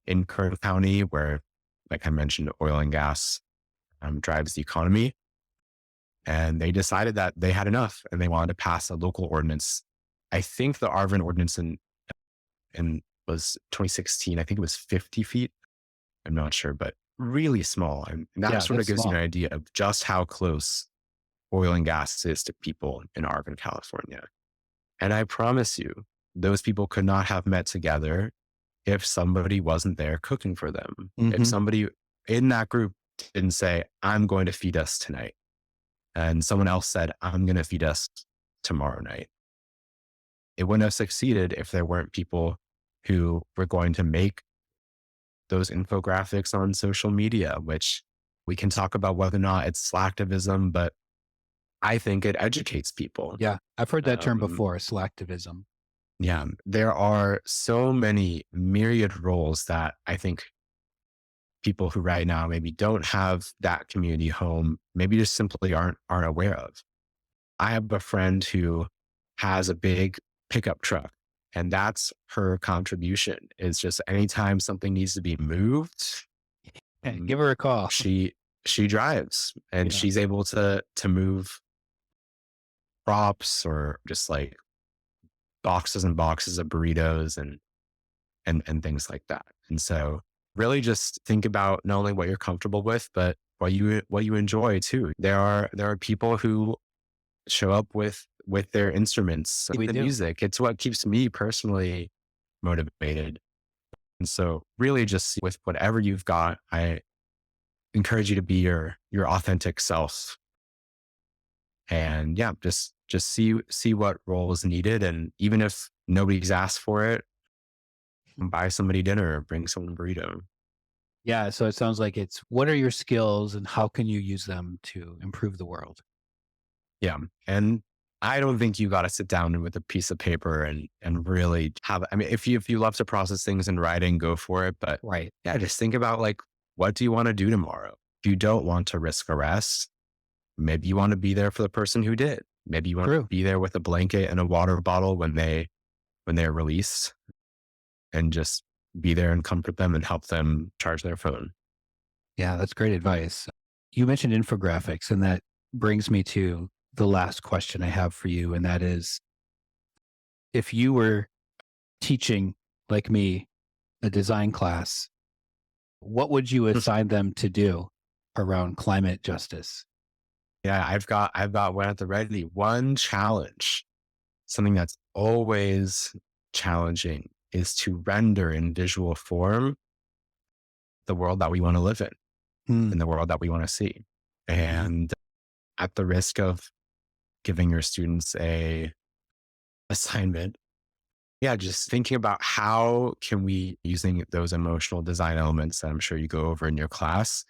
in Kern County, where, like I mentioned, oil and gas drives the economy. And they decided that they had enough and they wanted to pass a local ordinance. I think the Arvin ordinance in was 2016. I think it was 50 feet. I'm not sure, but really small. And that sort of gives you an idea of just how close oil and gas is to people in Arvin, California. And I promise you, those people could not have met together if somebody wasn't there cooking for them. If somebody in that group didn't say, I'm going to feed us tonight. And someone else said, I'm going to feed us tomorrow night. It wouldn't have succeeded if there weren't people who were going to make those infographics on social media, which we can talk about whether or not it's slacktivism, but I think it educates people. Yeah. I've heard that term Um, before, slacktivism. Yeah, there are so many myriad roles that I think people who right now maybe don't have that community home, maybe just simply aren't aware of. I have a friend who has a big pickup truck, and that's her contribution. Is just anytime something needs to be moved, Hey, give her a call. she drives, and Yeah. she's able to move props or just like boxes and boxes of burritos and things like that. And so really just think about not only what you're comfortable with, but what you enjoy too. There are people who show up with their instruments, We the do. music. It's what keeps me personally motivated. And so really just with whatever you've got, I encourage you to be your authentic self. And yeah, just see what role is needed. And even if nobody's asked for it, buy somebody dinner or bring someone a burrito. Yeah. So it sounds like it's what are your skills and how can you use them to improve the world? Yeah. And I don't think you got to sit down with a piece of paper and really have, I mean, if you love to process things in writing, go for it. But Right. yeah, just think about like, what do you want to do tomorrow? If you don't want to risk arrest, maybe you want to be there for the person who did. Maybe you want to True. be there with a blanket and a water bottle when they're released, and just be there and comfort them and help them charge their phone. Yeah, that's great advice. You mentioned infographics, and that brings me to the last question I have for you. And that is, if you were teaching, like me, a design class, what would you assign them to do around climate justice? Yeah, I've got one at the ready. One challenge, something that's always challenging, is to render in visual form the world that we want to live in and the world that we want to see. And at the risk of giving your students a assignment, yeah, just thinking about how can we, using those emotional design elements that I'm sure you go over in your class,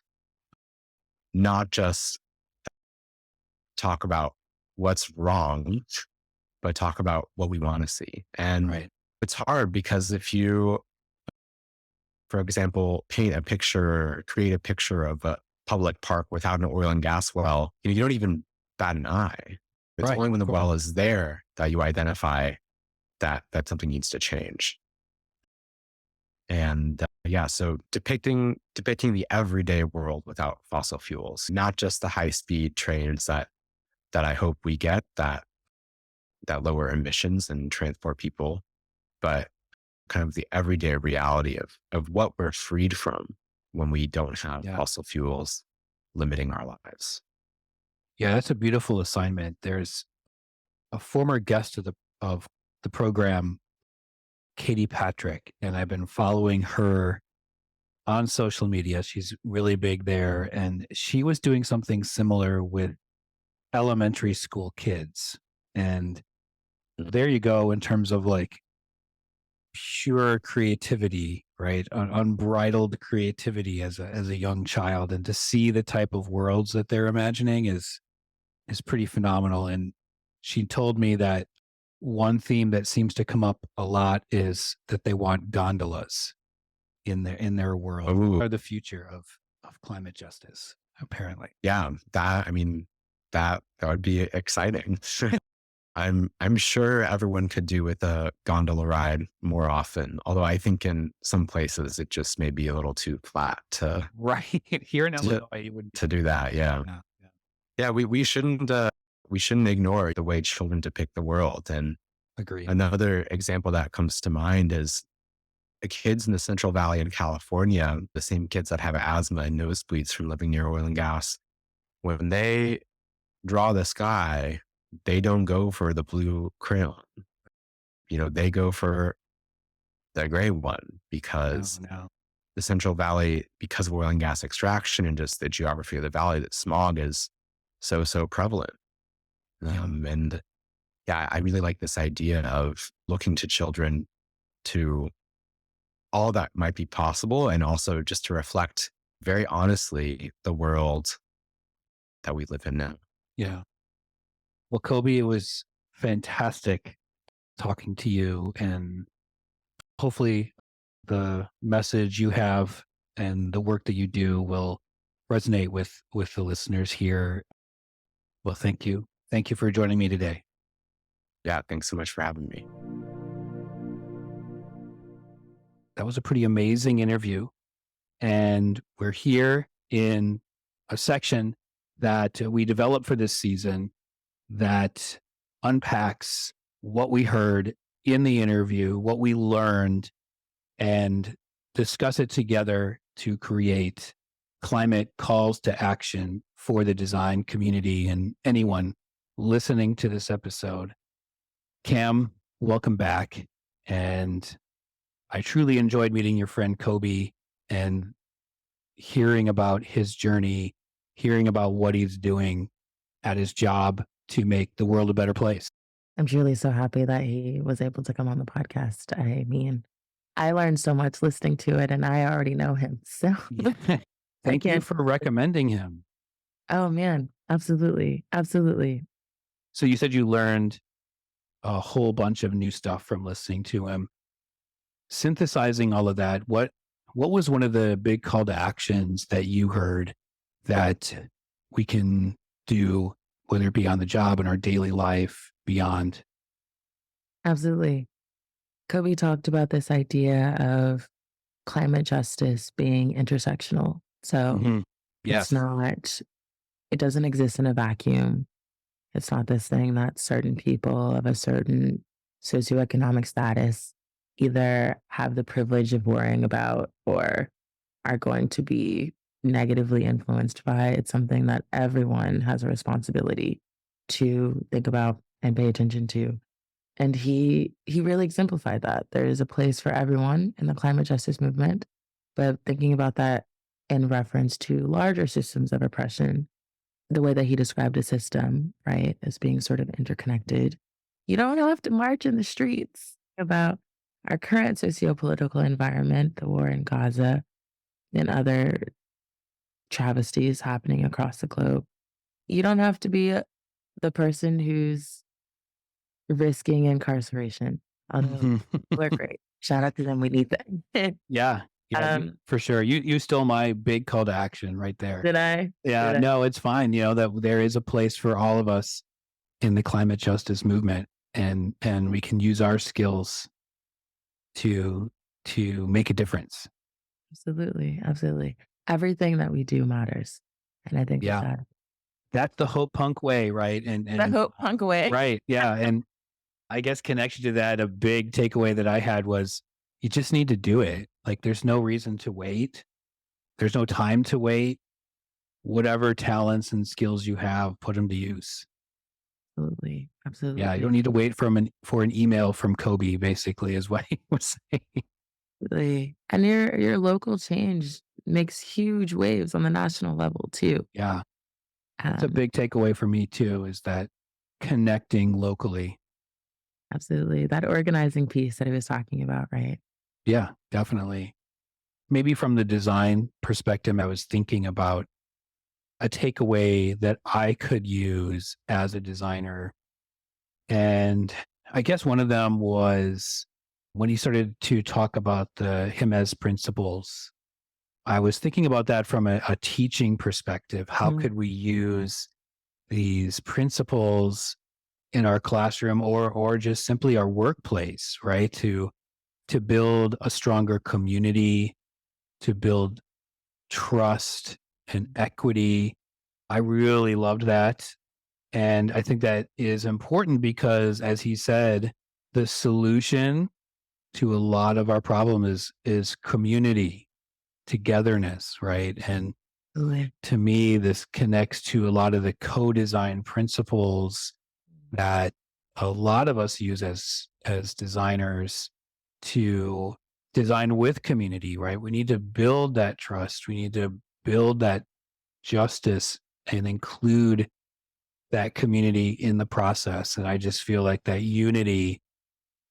not just talk about what's wrong, but talk about what we want to see. And Right. it's hard because if you, for example, paint a picture, create a picture of a public park without an oil and gas well, you don't even bat an eye. It's Right, only when the of course. well is there that you identify that something needs to change. And yeah, so depicting the everyday world without fossil fuels, not just the high speed trains that I hope we get that lower emissions and transport people, but kind of the everyday reality of what we're freed from when we don't have Yeah. fossil fuels limiting our lives. Yeah, that's a beautiful assignment. There's a former guest of the program, Katie Patrick, and I've been following her on social media. She's really big there, and she was doing something similar with elementary school kids. And there you go in terms of like pure creativity, right? Unbridled creativity as a young child, and to see the type of worlds that they're imagining is pretty phenomenal. And she told me that one theme that seems to come up a lot is that they want gondolas in their world. Ooh. Are the future of climate justice, apparently. Yeah, that would be exciting. I'm sure everyone could do with a gondola ride more often. Although I think in some places it just may be a little too flat to Right. Here in Illinois, it would be. do that. Yeah. Yeah, we shouldn't ignore the way children depict the world. And Agree. another example that comes to mind is the kids in the Central Valley in California, the same kids that have asthma and nosebleeds from living near oil and gas. When they draw the sky, they don't go for the blue crayon. They go for the gray one because No. the Central Valley, because of oil and gas extraction and just the geography of the valley, that smog is so prevalent. And yeah, I really like this idea of looking to children to all that might be possible, and also just to reflect very honestly the world that we live in now. Yeah. Well, Kobi, it was fantastic talking to you, and hopefully the message you have and the work that you do will resonate with the listeners here. Well, thank you. Thank you for joining me today. Yeah, thanks so much for having me. That was a pretty amazing interview. And we're here in a section that we developed for this season that unpacks what we heard in the interview, what we learned, and discuss it together to create climate calls to action for the design community and anyone listening to this episode. Cam, welcome back. And I truly enjoyed meeting your friend Kobi and hearing about his journey, hearing about what he's doing at his job to make the world a better place. I'm truly so happy that he was able to come on the podcast. I mean, I learned so much listening to it, and I already know him. So Thank you can't- for recommending him. oh man, absolutely. Absolutely. So you said you learned a whole bunch of new stuff from listening to him. Synthesizing all of that, what was one of the big call to actions that you heard that we can do, whether it be on the job, in our daily life, beyond? Absolutely. Kobe talked about this idea of climate justice being intersectional. So Yes. it's not, it doesn't exist in a vacuum. It's not this thing that certain people of a certain socioeconomic status either have the privilege of worrying about or are going to be negatively influenced by. It's something that everyone has a responsibility to think about and pay attention to. And he really exemplified that. There is a place for everyone in the climate justice movement, but thinking about that in reference to larger systems of oppression, the way that he described a system, right, as being sort of interconnected. You don't have to march in the streets about our current sociopolitical environment, the war in Gaza, and other travesties happening across the globe. You don't have to be the person who's risking incarceration. Although we're great. Shout out to them. We need that. Yeah, for sure. You stole my big call to action right there. Did I? Yeah, Did I? no, it's fine. That there is a place for all of us in the climate justice movement, and we can use our skills to make a difference. Absolutely. Absolutely. Everything that we do matters. And I think Yeah. That's the Hope Punk way, right? And the Hope Punk way. right, yeah. And I guess connection to that, a big takeaway that I had was you just need to do it. Like, there's no reason to wait. There's no time to wait. Whatever talents and skills you have, put them to use. Absolutely. Absolutely. Yeah, you don't need to wait for an email from Kobi, basically, is what he was saying. Absolutely. And your local change makes huge waves on the national level too. Yeah. That's a big takeaway for me too, is that connecting locally. Absolutely. That organizing piece that I was talking about, right? Yeah, definitely. Maybe from the design perspective, I was thinking about a takeaway that I could use as a designer. And I guess one of them was when he started to talk about the Jimenez principles. I was thinking about that from a teaching perspective. How could we use these principles in our classroom or just simply our workplace, right? To build a stronger community, to build trust and equity. I really loved that. And I think that is important because, as he said, the solution to a lot of our problem is community, togetherness, right? And to me, this connects to a lot of the co-design principles that a lot of us use as designers to design with community, right? We need to build that trust. We need to build that justice and include that community in the process. And I just feel like that unity,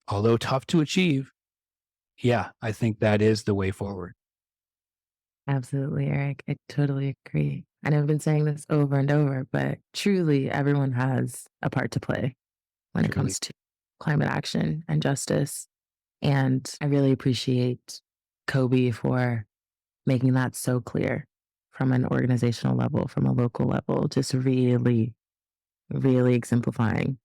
although tough to achieve, yeah, I think that is the way forward. Absolutely, Eric. I totally agree. And I've been saying this over and over, but truly everyone has a part to play when it Truly. comes to climate action and justice. And I really appreciate Kobe for making that so clear from an organizational level, from a local level, just really, really exemplifying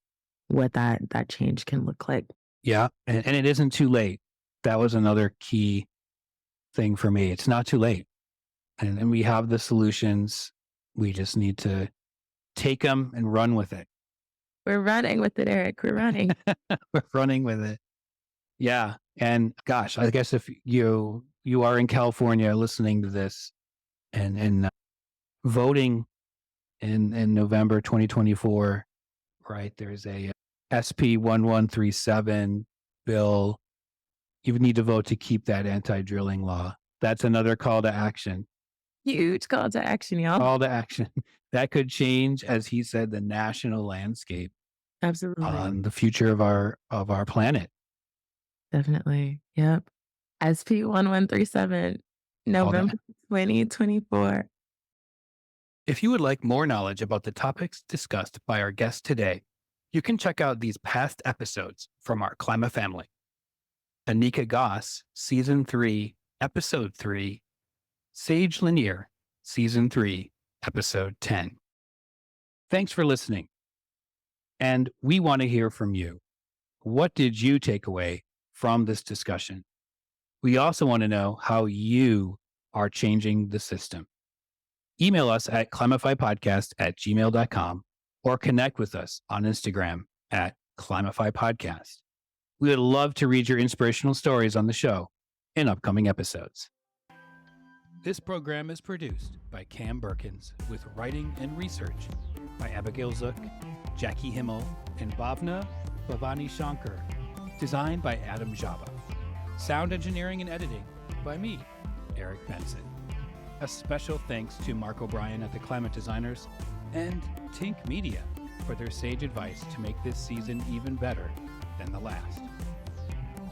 what that change can look like. Yeah. And it isn't too late. That was another key thing for me. It's not too late. And we have the solutions. We just need to take them and run with it. We're running with it, Eric. We're running. We're running with it. Yeah. And gosh, I guess if you are in California listening to this and voting in November 2024, right? There's a SP 1137 bill. You need to vote to keep that anti-drilling law. That's another call to action. Huge call to action, y'all. Call to action. That could change, as he said, the national landscape Absolutely. on the future of our planet. Definitely. Yep. SP 1137, November 2024. If you would like more knowledge about the topics discussed by our guest today, you can check out these past episodes from our Climate family. Anika Goss, Season 3, Episode 3, Sage Lanier, Season 3, Episode 10. Thanks for listening. And we want to hear from you. What did you take away from this discussion? We also want to know how you are changing the system. Email us at climatifypodcast@gmail.com or connect with us on Instagram at climatifypodcast. We would love to read your inspirational stories on the show in upcoming episodes. This program is produced by Cam Birkins with writing and research by Abigail Zook, Jackie Himmel, and Bhavna Bhavani Shankar. Designed by Adam Java. Sound engineering and editing by me, Eric Benson. A special thanks to Mark O'Brien at the Climate Designers and Tink Media for their sage advice to make this season even better than the last.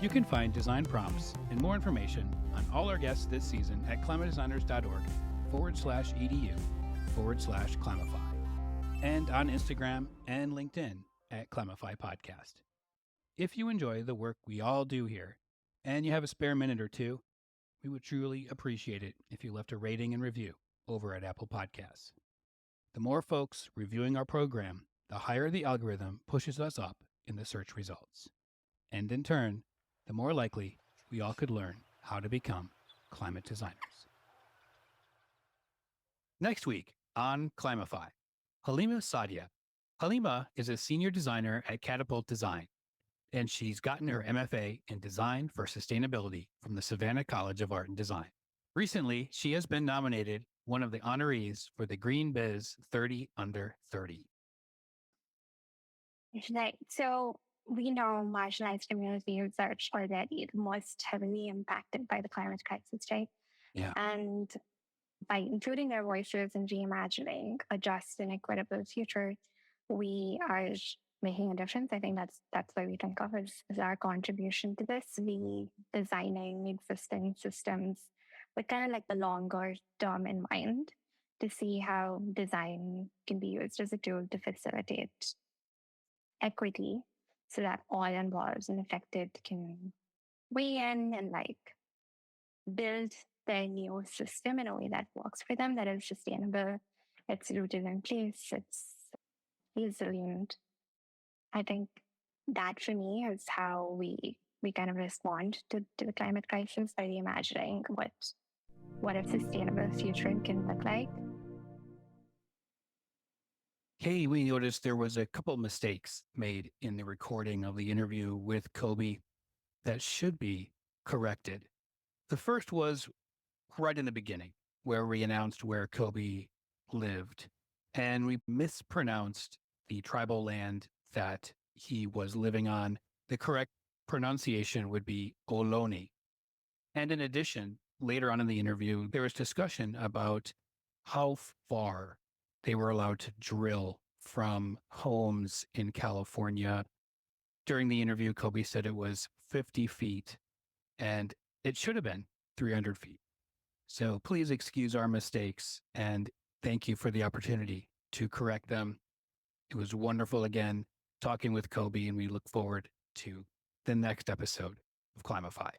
You can find design prompts and more information on all our guests this season at climatedesigners.org/edu/Climify and on Instagram and LinkedIn at Climify Podcast. If you enjoy the work we all do here and you have a spare minute or two, we would truly appreciate it if you left a rating and review over at Apple Podcasts. The more folks reviewing our program, the higher the algorithm pushes us up in the search results. And in turn, the more likely we all could learn how to become climate designers. Next week on Climify, Halima Sadia. Halima is a senior designer at Catapult Design, and she's gotten her MFA in Design for Sustainability from the Savannah College of Art and Design. Recently, she has been nominated one of the honorees for the Green Biz 30 Under 30. Right. So we know marginalized communities are already the most heavily impacted by the climate crisis, right? Yeah. And by including their voices in reimagining a just and equitable future, we are making a difference. I think that's what we think of as our contribution to this. We designing existing systems with kind of like the longer term in mind to see how design can be used as a tool to facilitate equity so that all involved and affected can weigh in and like build their new system in a way that works for them, that is sustainable, it's rooted in place, it's resilient. I think that for me is how we kind of respond to the climate crisis by reimagining what a sustainable future can look like. Hey, we noticed there was a couple mistakes made in the recording of the interview with Kobi that should be corrected. The first was right in the beginning, where we announced where Kobi lived, and we mispronounced the tribal land that he was living on. The correct pronunciation would be Ohlone. And in addition, later on in the interview, there was discussion about how far they were allowed to drill from homes in California. During the interview, Kobi said it was 50 feet, and it should have been 300 feet. So please excuse our mistakes, and thank you for the opportunity to correct them. It was wonderful again talking with Kobi, and we look forward to the next episode of Climify.